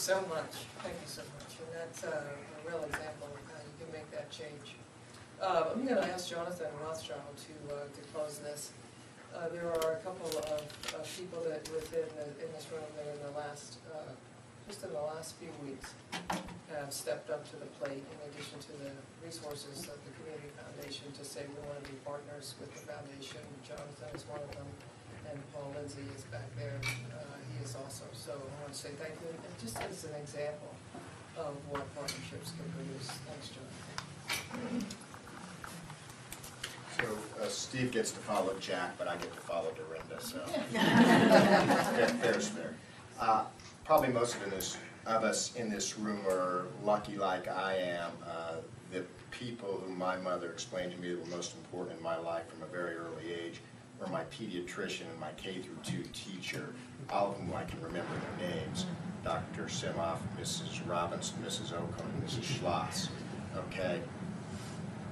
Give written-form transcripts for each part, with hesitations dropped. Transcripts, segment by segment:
so much. Thank you so much. And that's a real example of how you can make that change. I'm going to ask Jonathan Rothschild to close this. There are a couple of people that in this room that in the last, just in the last few weeks, have stepped up to the plate in addition to the resources of the Community Foundation to say we want to be partners with the foundation. Jonathan is one of them, and Paul Lindsay is back there. He is also. So I want to say thank you, and just as an example of what partnerships can produce. Thanks, Jonathan. So Steve gets to follow Jack, but I get to follow Dorinda, so fair's fair. Probably most of us in this room are lucky like I am. The people whom my mother explained to me that were most important in my life from a very early age were my pediatrician and my K through 2 teacher, all of whom I can remember their names. Dr. Simoff, Mrs. Robinson, Mrs. Oakham, Mrs. Schloss, okay?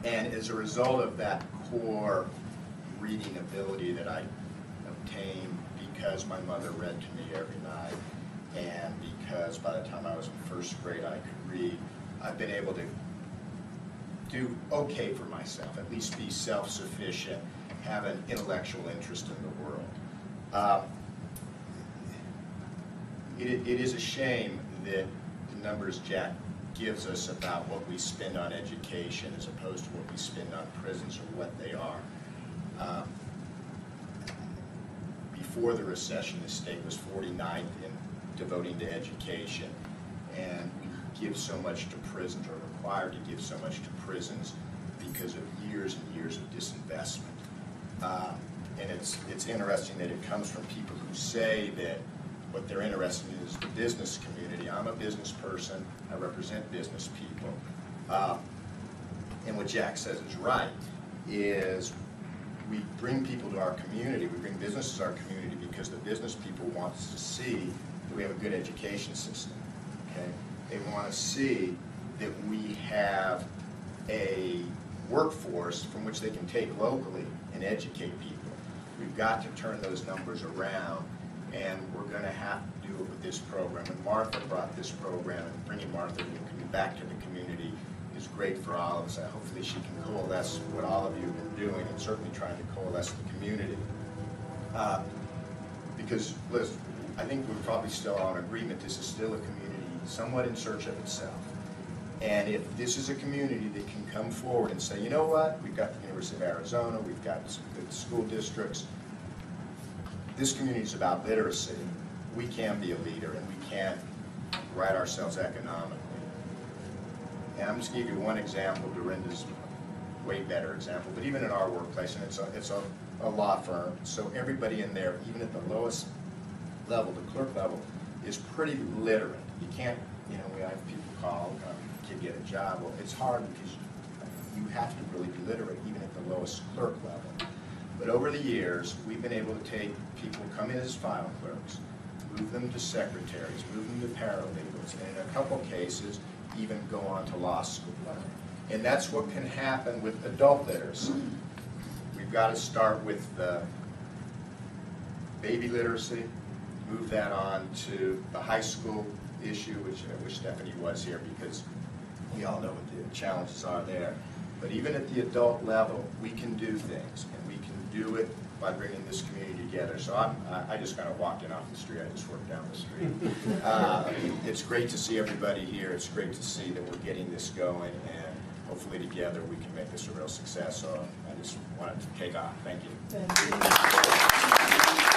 And as a result of that core reading ability that I obtained because my mother read to me every night, and because by the time I was in first grade I could read, I've been able to do okay for myself, at least be self-sufficient, have an intellectual interest in the world. It is a shame that the numbers Jack gives us about what we spend on education as opposed to what we spend on prisons or what they are. Before the recession, the state was 49th in devoting to education, and we give so much to prisons, or required to give so much to prisons because of years and years of disinvestment. And it's interesting that it comes from people who say that what they're interested in is the business community. I'm a business person. I represent business people. And what Jack says is right, is we bring people to our community, we bring businesses to our community because the business people want us to see that we have a good education system. Okay? They want to see that we have a workforce from which they can take locally and educate people. We've got to turn those numbers around, and we're going to have to do it with this program. And Martha brought this program, and bringing Martha back to the community is great for all of us. Hopefully she can coalesce what all of you have been doing, and certainly trying to coalesce the community. Because, Liz, I think we're probably still on agreement this is still a community somewhat in search of itself. And if this is a community that can come forward and say, you know what, we've got the University of Arizona, we've got some good school districts, this community is about literacy, we can be a leader and we can right ourselves economically. And I'm just going to give you one example. Dorinda's a way better example, but even in our workplace, and it's a law firm, so everybody in there, even at the lowest level, the clerk level, is pretty literate. You can't, you know, we have people call to get a job. Well, it's hard because you have to really be literate even at the lowest clerk level. But over the years, we've been able to take people who come in as file clerks, move them to secretaries, move them to paralegals, and in a couple cases, even go on to law school. And that's what can happen with adult literacy. We've got to start with the baby literacy, move that on to the high school issue, which I wish Stephanie was here because we all know what the challenges are there. But even at the adult level, we can do things, and we can do it by bringing this community together. So I just kind of walked in off the street. I just worked down the street. It's great to see everybody here. It's great to see that we're getting this going, and hopefully together we can make this a real success. So I just wanted to take off. Thank you. Thank you.